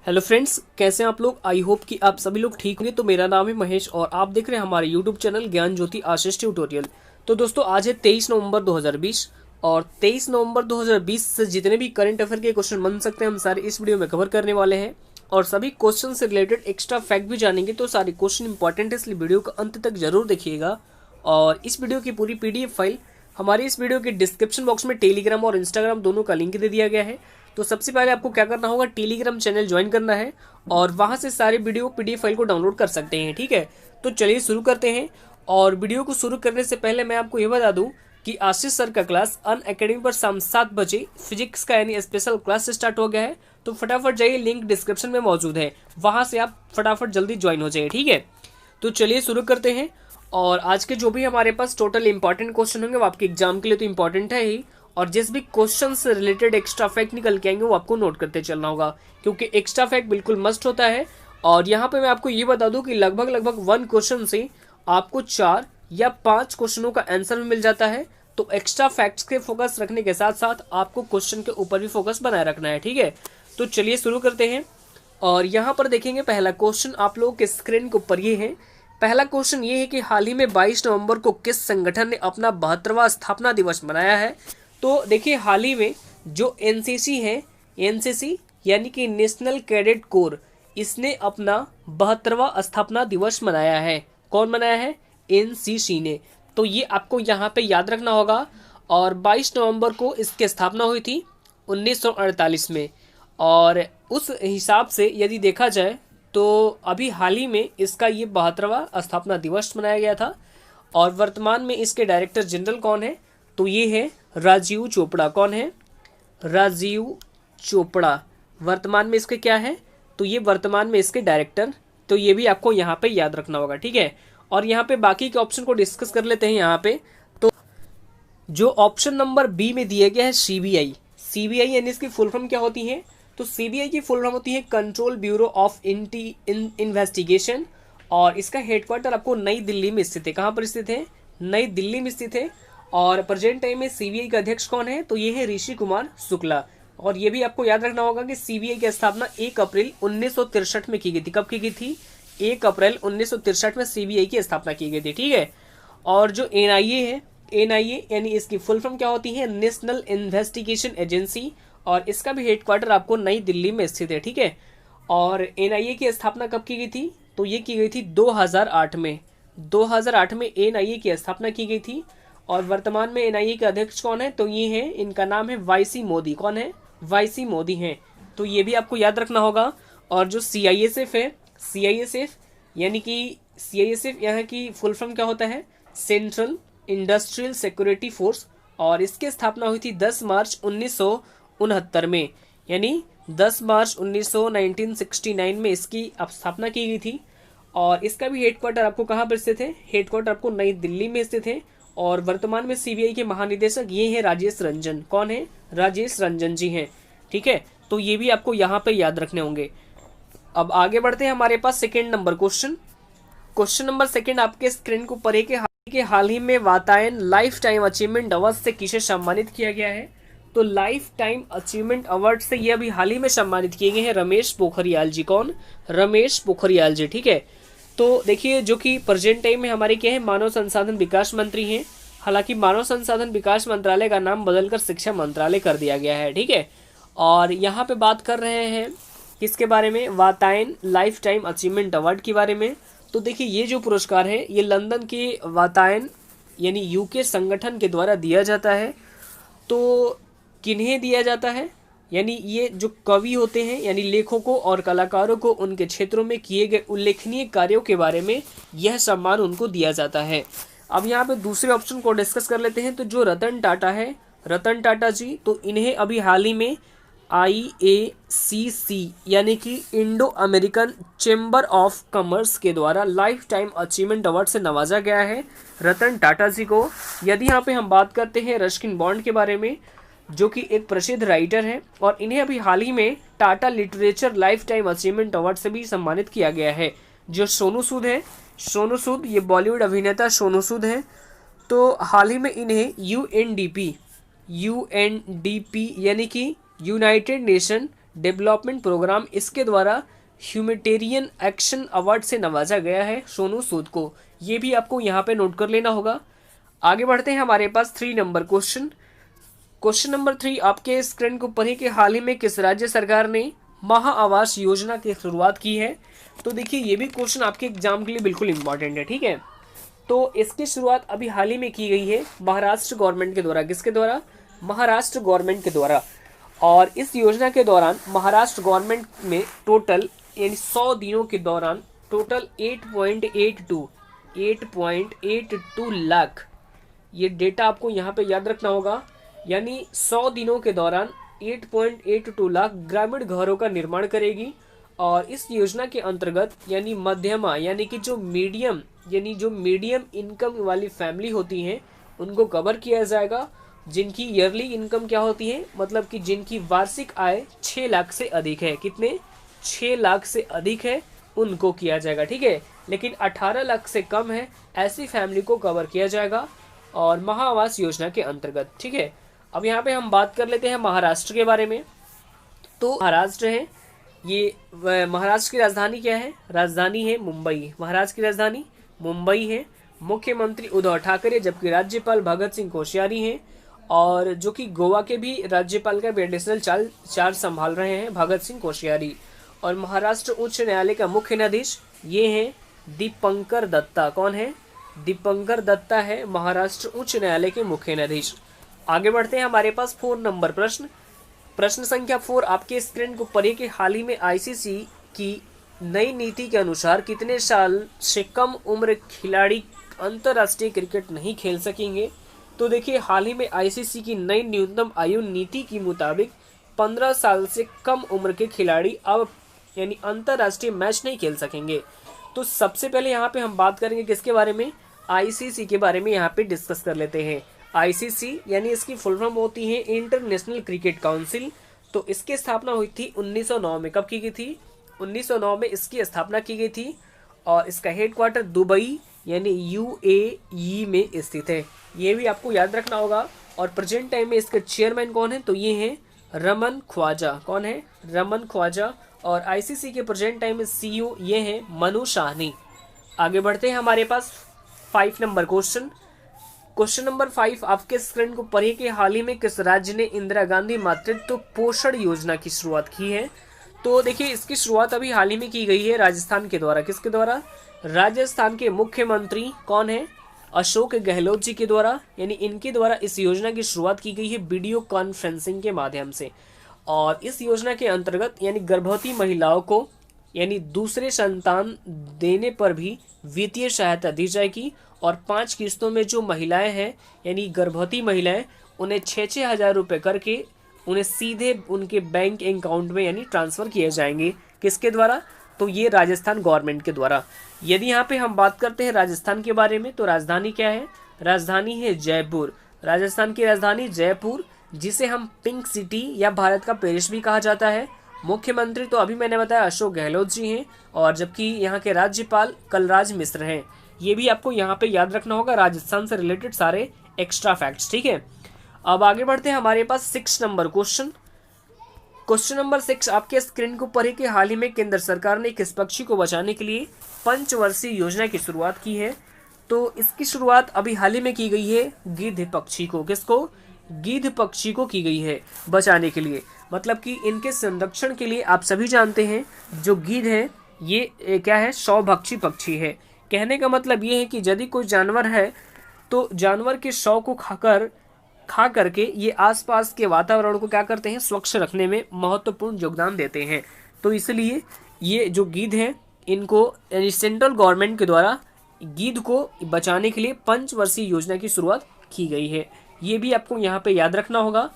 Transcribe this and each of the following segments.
Hello friends, कैसे हैं आप लोग। आई होप कि आप सभी लोग ठीक होंगे। तो मेरा नाम है महेश और आप देख रहे हैं हमारे यूट्यूब चैनल ज्ञान ज्योति आशीष ट्यूटोरियल। तो दोस्तों, आज है 23 नवंबर 2020 और 23 नवंबर 2020 से जितने भी करंट अफेयर के क्वेश्चन बन सकते हैं हम सारे इस वीडियो में कवर करने वाले हैं और सभी क्वेश्चन से रिलेटेड एक्स्ट्रा फैक्ट भी जानेंगे। तो सारे क्वेश्चन इंपॉर्टेंट है, इसलिए वीडियो को अंत तक जरूर देखिएगा। और इस वीडियो की पूरी पीडीएफ फाइल हमारे इस वीडियो के डिस्क्रिप्शन बॉक्स में टेलीग्राम और इंस्टाग्राम दोनों का लिंक दे दिया गया है। तो सबसे पहले आपको क्या करना होगा, टेलीग्राम चैनल ज्वाइन करना है और वहां से सारे वीडियो पीडीएफ फाइल को डाउनलोड कर सकते हैं। ठीक है, तो चलिए शुरू करते हैं। और वीडियो को शुरू करने से पहले मैं आपको ये बता दूं कि आशीष सर का क्लास अनअकैडमी पर शाम 7 बजे फिजिक्स का यानी स्पेशल क्लास स्टार्ट हो गया है। तो फटाफट जाइए, लिंक डिस्क्रिप्शन में मौजूद है, वहां से आप फटाफट जल्दी ज्वाइन हो जाइए। ठीक है, तो चलिए शुरू करते हैं। और आज के जो भी हमारे पास टोटल इंपॉर्टेंट क्वेश्चन होंगे वो आपके एग्जाम के लिए तो इंपॉर्टेंट है ही, और जिस भी क्वेश्चन से रिलेटेड एक्स्ट्रा फैक्ट निकल के आएंगे वो आपको नोट करते चलना होगा, क्योंकि एक्स्ट्रा फैक्ट बिल्कुल मस्ट होता है। और यहाँ पे मैं आपको ये बता दूं कि लगभग 1 क्वेश्चन से आपको 4 या 5 क्वेश्चनों का आंसर भी मिल जाता है। तो एक्स्ट्रा फैक्ट्स के फोकस रखने के साथ साथ आपको क्वेश्चन के ऊपर भी फोकस बनाए रखना है। ठीक है, तो चलिए शुरू करते हैं। और यहाँ पर देखेंगे पहला क्वेश्चन आप लोगों के स्क्रीन के ऊपर ये है। पहला क्वेश्चन ये है कि हाल ही में 22 नवंबर को किस संगठन ने अपना 72वां स्थापना दिवस मनाया है। तो देखिए, हाल ही में जो एनसीसी है, एनसीसी यानी कि नेशनल कैडेट कोर, इसने अपना 72वां स्थापना दिवस मनाया है। कौन मनाया है? एनसीसी ने। तो ये आपको यहाँ पे याद रखना होगा। और 22 नवंबर को इसकी स्थापना हुई थी 1948 में। और उस हिसाब से यदि देखा जाए तो अभी हाल ही में इसका ये 72वां स्थापना दिवस मनाया गया था। और वर्तमान में इसके डायरेक्टर जनरल कौन है? तो ये है राजीव चोपड़ा। कौन है? राजीव चोपड़ा वर्तमान में इसके क्या है? तो ये वर्तमान में इसके डायरेक्टर। तो ये भी आपको यहाँ पे याद रखना होगा। ठीक है, और यहाँ पे बाकी के ऑप्शन को डिस्कस कर लेते हैं। यहाँ पे तो जो ऑप्शन नंबर बी में दिया गया है सीबीआई, सीबीआई यानी इसकी फुल फॉर्म क्या होती है? तो सीबीआई की फुल फॉर्म होती है कंट्रोल ब्यूरो ऑफ इन्वेस्टिगेशन। और इसका हेडक्वार्टर आपको नई दिल्ली में स्थित है। कहाँ पर स्थित है? नई दिल्ली में स्थित है। और प्रेजेंट टाइम में सीबीआई का अध्यक्ष कौन है? तो ये है ऋषि कुमार शुक्ला। और ये भी आपको याद रखना होगा कि सीबीआई की स्थापना 1 अप्रैल 1963 में की गई थी। कब की गई थी? 1 अप्रैल 1963 में सीबीआई की स्थापना की गई थी। ठीक है, और जो एनआईए है, एनआईए यानी इसकी फुल फॉर्म क्या होती है? National investigation agency. और इसका भी हेडक्वार्टर आपको नई दिल्ली में स्थित है। ठीक है, और एनआईए की स्थापना कब की गई थी? तो ये की गई थी 2008 में। 2008 में एनआईए की स्थापना की गई थी। और वर्तमान में एनआईए के अध्यक्ष कौन है? तो ये है, इनका नाम है वाईसी मोदी। कौन है? वाईसी मोदी हैं। तो ये भी आपको याद रखना होगा। और जो सीआईएसएफ है, सीआईएसएफ यानी कि सीआईएसएफ यहाँ की फुल फॉर्म क्या होता है? Central industrial security force. और इसकी स्थापना हुई थी 10 मार्च 1969 में, यानी 10 मार्च 1969 में इसकी स्थापना की गई थी। और इसका भी हेडक्वार्टर आपको कहाँ पर स्थित है? हेडक्वार्टर आपको नई दिल्ली में स्थित है। और वर्तमान में सीबीआई के महानिदेशक ये है राजेश रंजन। कौन है? राजेश रंजन जी हैं। ठीक है, तो ये भी आपको यहाँ पे याद रखने होंगे। अब आगे बढ़ते हैं, हमारे पास second number question. Question number second आपके स्क्रीन को ऊपर है कि हाल ही में Vatayan life time achievement award से किसे सम्मानित किया गया है। तो लाइफ टाइम अचीवमेंट अवार्ड से ये अभी हाल ही में सम्मानित किए गए हैं रमेश पोखरियाल जी। कौन? रमेश पोखरियाल जी। ठीक है, तो देखिए, जो कि प्रेजेंट टाइम में हमारे क्या है? मानव संसाधन विकास मंत्री हैं। हालांकि मानव संसाधन विकास मंत्रालय का नाम बदलकर शिक्षा मंत्रालय कर दिया गया है। ठीक है, और यहाँ पे बात कर रहे हैं किसके बारे में? Vatayan life time achievement award के बारे में। तो देखिए, ये जो पुरस्कार है ये लंदन के वातायन यानी यूके संगठन के द्वारा दिया जाता है। तो किन्हें दिया जाता है? यानी ये जो कवि होते हैं, यानी लेखकों और कलाकारों को उनके क्षेत्रों में किए गए उल्लेखनीय कार्यों के बारे में यह सम्मान उनको दिया जाता है। अब यहाँ पे दूसरे ऑप्शन को डिस्कस कर लेते हैं। तो जो रतन टाटा है, रतन टाटा जी, तो इन्हें अभी हाल ही में IACC यानी कि Indo American chamber of commerce के द्वारा लाइफ टाइम अचीवमेंट अवार्ड से नवाजा गया है रतन टाटा जी को। यदि यहाँ पे हम बात करते हैं रस्किन बॉन्ड के बारे में, जो कि एक प्रसिद्ध राइटर है, और इन्हें अभी हाल ही में Tata literature life time achievement award से भी सम्मानित किया गया है। जो सोनू सूद है, सोनू सूद, ये बॉलीवुड अभिनेता सोनू सूद हैं। तो हाल ही में इन्हें यूएनडीपी यानी कि यूनाइटेड नेशन डेवलपमेंट प्रोग्राम, इसके द्वारा ह्यूमैनिटेरियन एक्शन अवार्ड से नवाजा गया है सोनू सूद को। ये भी आपको यहाँ पे नोट कर लेना होगा। आगे बढ़ते हैं हमारे पास 3 नंबर क्वेश्चन। क्वेश्चन नंबर 3 आपके स्क्रीन को पढ़े कि हाल ही में किस राज्य सरकार ने महा आवास योजना की शुरुआत की है। तो देखिए ये भी क्वेश्चन आपके एग्जाम के लिए बिल्कुल इंपॉर्टेंट है, ठीक है। तो इसकी शुरुआत अभी हाल ही में की गई है महाराष्ट्र गवर्नमेंट के द्वारा। किसके द्वारा? महाराष्ट्र गवर्नमेंट के द्वारा। और इस योजना के दौरान महाराष्ट्र गवर्नमेंट में टोटल यानी 100 दिनों के दौरान टोटल 8.82 लाख, ये डेटा आपको यहाँ पे याद रखना होगा, यानी 100 दिनों के दौरान 8.82 लाख ग्रामीण घरों का निर्माण करेगी। और इस योजना के अंतर्गत यानी मध्यमा यानी कि जो मीडियम इनकम वाली फैमिली होती हैं उनको कवर किया जाएगा, जिनकी ईयरली इनकम क्या होती है, मतलब कि जिनकी वार्षिक आय 6 लाख से अधिक है। कितने? 6 लाख से अधिक है, उनको किया जाएगा, ठीक है। लेकिन 18 लाख से कम है, ऐसी फैमिली को कवर किया जाएगा और महा आवास योजना के अंतर्गत, ठीक है। अब यहाँ पे हम बात कर लेते हैं महाराष्ट्र के बारे में। तो महाराष्ट्र है ये, महाराष्ट्र की राजधानी क्या है? राजधानी है मुंबई। महाराष्ट्र की राजधानी मुंबई है। मुख्यमंत्री उद्धव ठाकरे, जबकि राज्यपाल भगत सिंह कोश्यारी हैं, और जो कि गोवा के भी राज्यपाल का भी एडिशनल चार्ज संभाल रहे हैं भगत सिंह कोश्यारी। और महाराष्ट्र उच्च न्यायालय का मुख्य न्यायाधीश ये हैं दीपंकर दत्ता। कौन है? दीपंकर दत्ता है महाराष्ट्र उच्च न्यायालय के मुख्य न्यायाधीश। आगे बढ़ते हैं हमारे पास 4 नंबर प्रश्न। प्रश्न संख्या 4 आपके स्क्रीन को पढ़िए कि हाल ही में आईसीसी की नई नीति के अनुसार कितने साल से कम उम्र खिलाड़ी अंतर्राष्ट्रीय क्रिकेट नहीं खेल सकेंगे। तो देखिए हाल ही में आईसीसी की नई न्यूनतम आयु नीति के मुताबिक 15 साल से कम उम्र के खिलाड़ी अब यानी अंतर्राष्ट्रीय मैच नहीं खेल सकेंगे। तो सबसे पहले यहाँ पे हम बात करेंगे किसके बारे में? आईसीसी के बारे में यहाँ पे डिस्कस कर लेते हैं। आईसीसी यानी इसकी फुल फॉर्म होती है इंटरनेशनल क्रिकेट काउंसिल। तो इसकी स्थापना हुई थी 1909 में। कब की गई थी? 1909 में इसकी स्थापना की गई थी। और इसका हेडक्वार्टर दुबई यानी यूएई में स्थित है, ये भी आपको याद रखना होगा। और प्रेजेंट टाइम में इसके चेयरमैन कौन है? तो ये हैं रमन ख्वाजा। कौन है? रमन ख्वाजा। और आईसीसी के प्रेजेंट टाइम में सीईओ ये हैं मनु साहनी। आगे बढ़ते हैं हमारे पास 5 नंबर क्वेश्चन। क्वेश्चन नंबर 5 आपके स्क्रीन को पढ़िए कि हाल ही में किस राज्य ने इंदिरा गांधी मातृत्व पोषण योजना की शुरुआत की है। तो देखिए इसकी शुरुआत अभी हाल ही में की गई है राजस्थान के द्वारा। किसके द्वारा? राजस्थान के मुख्यमंत्री कौन है? अशोक गहलोत जी के द्वारा, यानी इनके द्वारा इस योजना की शुरुआत की गई है वीडियो कॉन्फ्रेंसिंग के माध्यम से। और इस योजना के अंतर्गत यानी गर्भवती महिलाओं को यानी दूसरे संतान देने पर भी वित्तीय सहायता दी जाएगी। और 5 किस्तों में जो महिलाएं हैं यानी गर्भवती महिलाएं, उन्हें 6-6 हज़ार रुपये करके उन्हें सीधे उनके बैंक अकाउंट में यानी ट्रांसफ़र किए जाएंगे। किसके द्वारा? तो ये राजस्थान गवर्नमेंट के द्वारा। यदि यहाँ पे हम बात करते हैं राजस्थान के बारे में, तो राजधानी क्या है? राजधानी है जयपुर। राजस्थान की राजधानी जयपुर, जिसे हम पिंक सिटी या भारत का पेरिस भी कहा जाता है। मुख्यमंत्री तो अभी मैंने बताया अशोक गहलोत जी हैं, और जबकि यहाँ के राज्यपाल कलराज मिश्र हैं। ये भी आपको यहाँ पे याद रखना होगा, राजस्थान से रिलेटेड सारे एक्स्ट्रा फैक्ट्स, ठीक है। अब आगे बढ़ते हैं हमारे पास 6 नंबर क्वेश्चन। क्वेश्चन नंबर 6 आपके स्क्रीन को पढ़े कि हाल ही में केंद्र सरकार ने किस पक्षी को बचाने के लिए पंचवर्षीय योजना की शुरुआत की है। तो इसकी शुरुआत अभी हाल ही में की गई है गिद्ध पक्षी को। किसको? गिद्ध पक्षी को की गई है बचाने के लिए, मतलब कि इनके संरक्षण के लिए। आप सभी जानते हैं जो गिद्ध है ये क्या है? शवभक्षी पक्षी है। कहने का मतलब ये है कि यदि कोई जानवर है तो जानवर के शव को खा करके ये आसपास के वातावरण को क्या करते हैं? स्वच्छ रखने में महत्वपूर्ण योगदान देते हैं। तो इसलिए ये जो गिद्ध हैं इनको यानी सेंट्रल गवर्नमेंट के द्वारा गिद्ध को बचाने के लिए पंचवर्षीय योजना की शुरुआत की गई है। ये भी आपको यहाँ पे याद रखना होगा।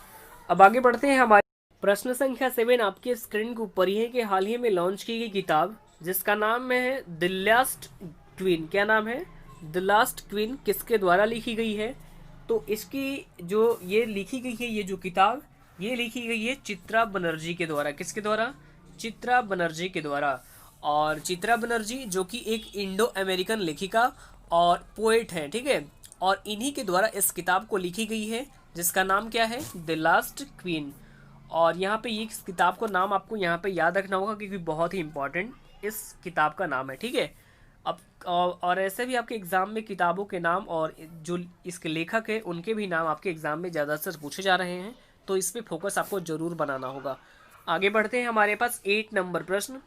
अब आगे बढ़ते हैं हमारे प्रश्न संख्या 7 आपके स्क्रीन के ऊपर ही है कि हाल ही में लॉन्च की गई किताब जिसका नाम है द लास्ट क्वीन। क्या नाम है? द लास्ट क्वीन किसके द्वारा लिखी गई है? तो इसकी जो ये लिखी गई है, ये जो किताब ये लिखी गई है चित्रा बनर्जी के द्वारा। किसके द्वारा? चित्रा बनर्जी के द्वारा। और चित्रा बनर्जी जो कि एक इंडो अमेरिकन लेखिका और पोएट हैं, ठीक है। और इन्हीं के द्वारा इस किताब को लिखी गई है जिसका नाम क्या है? The last queen. और यहाँ पे ये इस किताब का नाम आपको यहाँ पे याद रखना होगा क्योंकि बहुत ही इंपॉर्टेंट इस किताब का नाम है, ठीक है। अब और ऐसे भी आपके एग्जाम में किताबों के नाम और जो इसके लेखक है उनके भी नाम आपके एग्जाम में ज़्यादातर पूछे जा रहे हैं, तो इस पे फोकस आपको जरूर बनाना होगा। आगे बढ़ते हैं, हमारे पास 8 नंबर प्रश्न,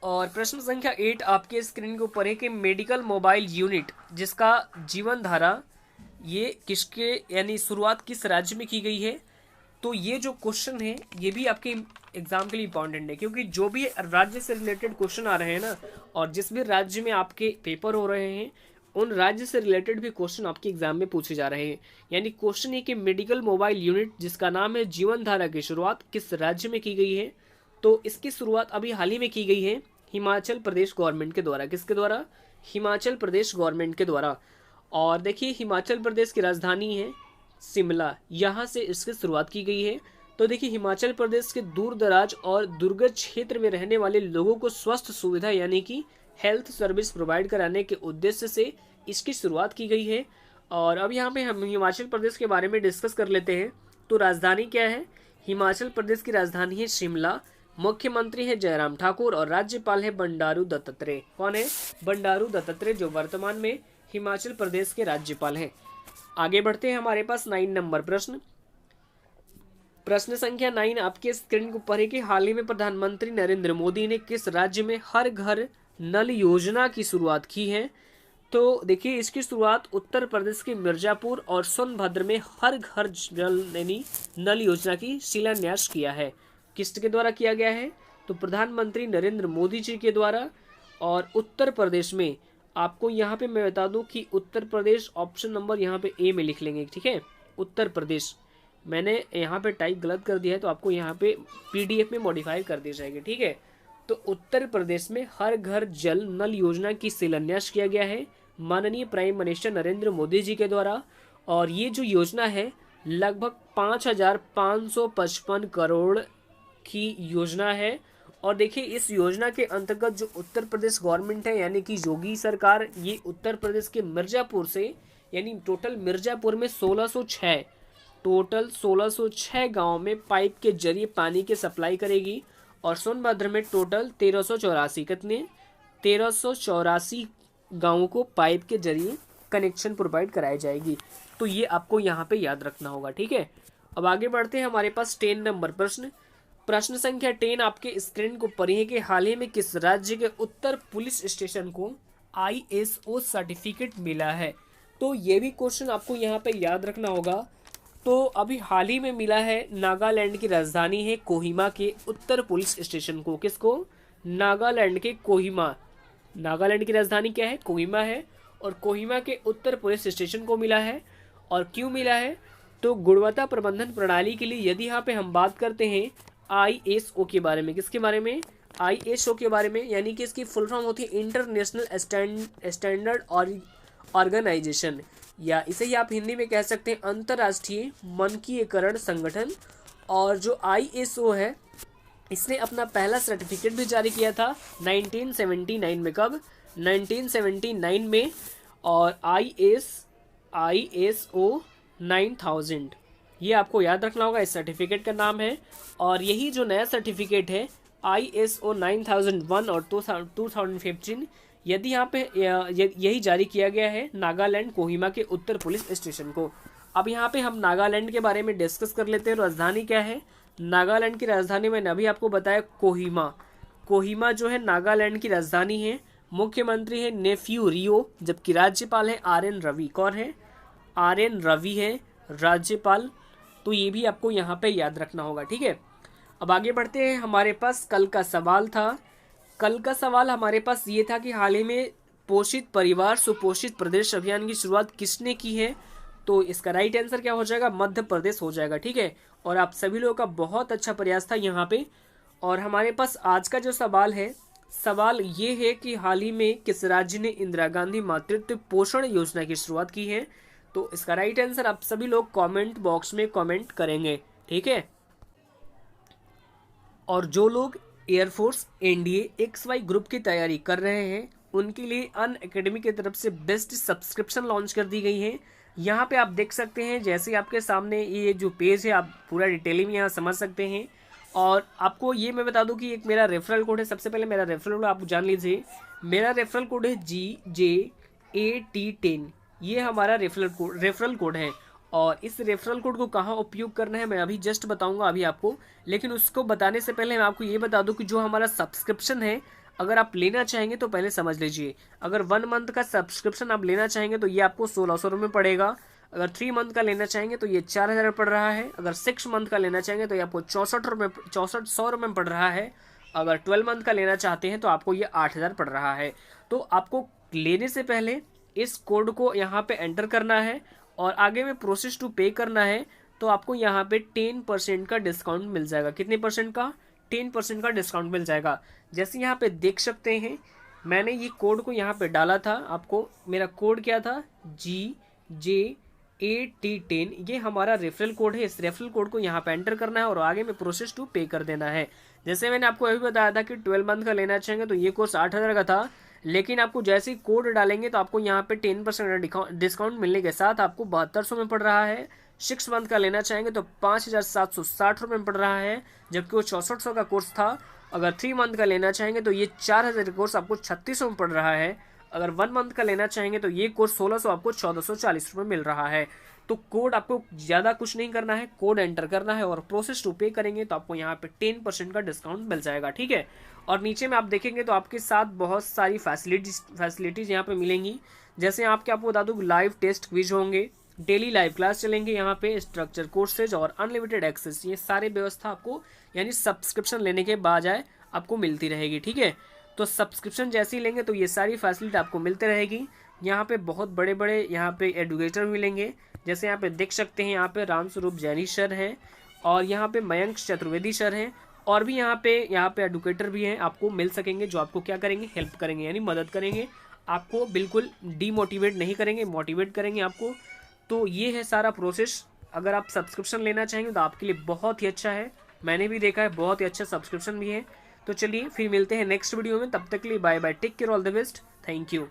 और प्रश्न संख्या 8 आपके स्क्रीन के ऊपर है कि मेडिकल मोबाइल यूनिट जिसका जीवन धारा ये किसके यानी शुरुआत किस राज्य में की गई है। तो ये जो क्वेश्चन है ये भी आपके एग्जाम के लिए इंपॉर्टेंट है, क्योंकि जो भी राज्य से रिलेटेड क्वेश्चन आ रहे हैं ना, और जिस भी राज्य में आपके पेपर हो रहे हैं उन राज्य से रिलेटेड भी क्वेश्चन आपके एग्जाम में पूछे जा रहे हैं। यानी क्वेश्चन है कि मेडिकल मोबाइल यूनिट जिसका नाम है जीवन धारा की शुरुआत किस राज्य में की गई है। तो इसकी शुरुआत अभी हाल ही में की गई है हिमाचल प्रदेश गवर्नमेंट के द्वारा। किसके द्वारा? हिमाचल प्रदेश गवर्नमेंट के द्वारा। और देखिए हिमाचल प्रदेश की राजधानी है शिमला, यहाँ से इसकी शुरुआत की गई है। तो देखिए हिमाचल प्रदेश के दूर दराज और दुर्गम क्षेत्र में रहने वाले लोगों को स्वास्थ्य सुविधा यानी कि हेल्थ सर्विस प्रोवाइड कराने के उद्देश्य से इसकी शुरुआत की गई है। और अब यहाँ पे हम हिमाचल प्रदेश के बारे में डिस्कस कर लेते हैं। तो राजधानी क्या है? हिमाचल प्रदेश की राजधानी है शिमला, मुख्यमंत्री है जयराम ठाकुर और राज्यपाल है बंडारू दत्तात्रेय। कौन है? बंडारू दत्तात्रेय, जो वर्तमान में हिमाचल प्रदेश के राज्यपाल हैं। आगे बढ़ते हैं, हमारे पास 9 नंबर प्रश्न। प्रश्न संख्या 9 आपके स्क्रीन के ऊपर है कि हाल ही में प्रधानमंत्री नरेंद्र मोदी ने किस राज्य में हर घर नल योजना की शुरुआत की है। तो देखिए इसकी शुरुआत उत्तर प्रदेश के मिर्जापुर और सोनभद्र में हर घर जल यानी नल योजना की शिलान्यास किया है। किसके द्वारा किया गया है? तो प्रधानमंत्री नरेंद्र मोदी जी के द्वारा। और उत्तर प्रदेश में आपको यहाँ पे मैं बता दूं कि उत्तर प्रदेश ऑप्शन नंबर यहाँ पे ए में लिख लेंगे, ठीक है। उत्तर प्रदेश मैंने यहाँ पे टाइप गलत कर दिया है तो आपको यहाँ पे पीडीएफ में मॉडिफाई कर दी जाएगी, ठीक है। तो उत्तर प्रदेश में हर घर जल नल योजना की शिलान्यास किया गया है माननीय प्राइम मिनिस्टर नरेंद्र मोदी जी के द्वारा। और ये जो योजना है लगभग 5,555 करोड़ की योजना है। और देखिए इस योजना के अंतर्गत जो उत्तर प्रदेश गवर्नमेंट है यानी कि योगी सरकार, ये उत्तर प्रदेश के मिर्जापुर से यानी टोटल मिर्जापुर में 1606 गांव में पाइप के जरिए पानी की सप्लाई करेगी। और सोनभद्र में टोटल 1384 गांवों को पाइप के जरिए कनेक्शन प्रोवाइड कराई जाएगी। तो ये आपको यहाँ पे याद रखना होगा, ठीक है। अब आगे बढ़ते हैं, हमारे पास 10 नंबर प्रश्न। प्रश्न संख्या 10 आपके स्क्रीन को पढ़िए कि हाल ही में किस राज्य के उत्तर पुलिस स्टेशन को ISO सर्टिफिकेट मिला है। तो ये भी क्वेश्चन आपको यहाँ पे याद रखना होगा। तो अभी हाल ही में मिला है नागालैंड की राजधानी है कोहिमा के उत्तर पुलिस स्टेशन को। किसको? नागालैंड के कोहिमा। नागालैंड की राजधानी क्या है? कोहिमा है। और कोहिमा के उत्तर पुलिस स्टेशन को मिला है। और क्यों मिला है? तो गुणवत्ता प्रबंधन प्रणाली के लिए यदि यहाँ पे हम बात करते हैं ISO के बारे में। किसके बारे में? ISO के बारे में, यानी कि इसकी फुल फॉर्म होती है इंटरनेशनल स्टैंडर्ड ऑर्गेनाइजेशन, या इसे ही आप हिंदी में कह सकते हैं अंतर्राष्ट्रीय मानकीकरण संगठन। और जो ISO है इसने अपना पहला सर्टिफिकेट भी जारी किया था 1979 में। कब? 1979 में। और ISO 9000 ये आपको याद रखना होगा, इस सर्टिफिकेट का नाम है। और यही जो नया सर्टिफिकेट है ISO 9001 और 2015, यदि यहाँ पे यही जारी किया गया है नागालैंड कोहिमा के उत्तर पुलिस स्टेशन को। अब यहाँ पे हम नागालैंड के बारे में डिस्कस कर लेते हैं। राजधानी क्या है? नागालैंड की राजधानी मैंने अभी आपको बताया कोहिमा। कोहिमा जो है नागालैंड की राजधानी है। मुख्यमंत्री है नेफ्यू रियो, जबकि राज्यपाल है RN रवि। कौन है? RN रवि है राज्यपाल। तो ये भी आपको यहाँ पे याद रखना होगा, ठीक है। अब आगे बढ़ते हैं, हमारे पास कल का सवाल था। कल का सवाल हमारे पास ये था कि हाल ही में पोषित परिवार सुपोषित प्रदेश अभियान की शुरुआत किसने की है। तो इसका राइट आंसर क्या हो जाएगा? मध्य प्रदेश हो जाएगा, ठीक है। और आप सभी लोगों का बहुत अच्छा प्रयास था यहाँ पे। और हमारे पास आज का जो सवाल है, सवाल ये है कि हाल ही में किस राज्य ने इंदिरा गांधी मातृत्व पोषण योजना की शुरुआत की है। तो इसका राइट आंसर आप सभी लोग कमेंट बॉक्स में कमेंट करेंगे, ठीक है। और जो लोग एयरफोर्स NDA XY ग्रुप की तैयारी कर रहे हैं उनके लिए अनअकैडमी की तरफ से बेस्ट सब्सक्रिप्शन लॉन्च कर दी गई है, यहाँ पे आप देख सकते हैं जैसे आपके सामने ये जो पेज है आप पूरा डिटेलिंग यहाँ समझ सकते हैं। और आपको ये मैं बता दूं कि एक मेरा रेफरल कोड है। सबसे पहले मेरा रेफरल कोड आप जान लीजिए। मेरा रेफरल कोड है GJAT10। ये हमारा रेफरल कोड है। और इस रेफरल कोड को कहाँ उपयोग करना है मैं अभी जस्ट बताऊंगा अभी आपको। लेकिन उसको बताने से पहले मैं आपको ये बता दूं कि जो हमारा सब्सक्रिप्शन है अगर आप लेना चाहेंगे तो पहले समझ लीजिए। अगर 1 मंथ का सब्सक्रिप्शन आप लेना चाहेंगे तो ये आपको 1600 रुपये पड़ेगा। अगर 3 मंथ का लेना चाहेंगे तो ये 4000 पड़ रहा है। अगर 6 मंथ का लेना चाहेंगे तो ये आपको 6400 रुपये पड़ रहा है। अगर 12 मंथ का लेना चाहते हैं तो आपको ये 8000 पड़ रहा है। तो आपको लेने से पहले इस कोड को यहाँ पे एंटर करना है और आगे में प्रोसेस टू पे करना है। तो आपको यहाँ पे 10% का डिस्काउंट मिल जाएगा। कितने परसेंट का? 10% का डिस्काउंट मिल जाएगा। जैसे यहाँ पे देख सकते हैं मैंने ये कोड को यहाँ पे डाला था। आपको मेरा कोड क्या था? GJAT10। ये हमारा रेफरल कोड है। इस रेफरल कोड को यहाँ पे एंटर करना है और आगे में प्रोसेस टू पे कर देना है। जैसे मैंने आपको अभी बताया था कि 12 मंथ का लेना चाहेंगे तो ये कोर्स 8000 का था। लेकिन आपको जैसे ही कोड डालेंगे तो आपको यहाँ पे 10% डिस्काउंट मिलने के साथ आपको 7200 में पड़ रहा है। 6 मंथ का लेना चाहेंगे तो 5760 रुपये में पड़ रहा है, जबकि वो 6400 का कोर्स था। अगर 3 मंथ का लेना चाहेंगे तो ये 4000 का कोर्स आपको 3600 में पड़ रहा है। अगर 1 मंथ का लेना चाहेंगे तो ये कोर्स 1600 आपको 1440 रुपये मिल रहा है। तो कोड आपको ज़्यादा कुछ नहीं करना है, कोड एंटर करना है और प्रोसेस टू पे करेंगे तो आपको यहाँ पे 10% का डिस्काउंट मिल जाएगा। ठीक है। और नीचे में आप देखेंगे तो आपके साथ बहुत सारी फैसिलिटीज़ यहाँ पे मिलेंगी। जैसे आपको बता दूँ लाइव टेस्ट क्विज होंगे, डेली लाइव क्लास चलेंगे यहाँ पे, स्ट्रक्चर कोर्सेज और अनलिमिटेड एक्सेस, ये सारी व्यवस्था आपको यानी सब्सक्रिप्शन लेने के बजाय आपको मिलती रहेगी। ठीक है। तो सब्सक्रिप्शन जैसे ही लेंगे तो ये सारी फैसिलिटी आपको मिलती रहेगी। यहाँ पे बहुत बड़े बड़े यहाँ पे एडुकेटर मिलेंगे। जैसे यहाँ पे देख सकते हैं यहाँ पे रामस्वरूप जैनी सर हैं और यहाँ पे मयंक चतुर्वेदी सर हैं और भी यहाँ पे एडुकेटर भी हैं। आपको मिल सकेंगे जो आपको क्या करेंगे, हेल्प करेंगे यानी मदद करेंगे। आपको बिल्कुल डीमोटिवेट नहीं करेंगे, मोटिवेट करेंगे आपको। तो ये है सारा प्रोसेस। अगर आप सब्सक्रिप्शन लेना चाहेंगे तो आपके लिए बहुत ही अच्छा है। मैंने भी देखा है, बहुत ही अच्छा सब्सक्रिप्शन भी है। तो चलिए फिर मिलते हैं नेक्स्ट वीडियो में। तब तक के लिए bye bye, take care, all the best, thank you.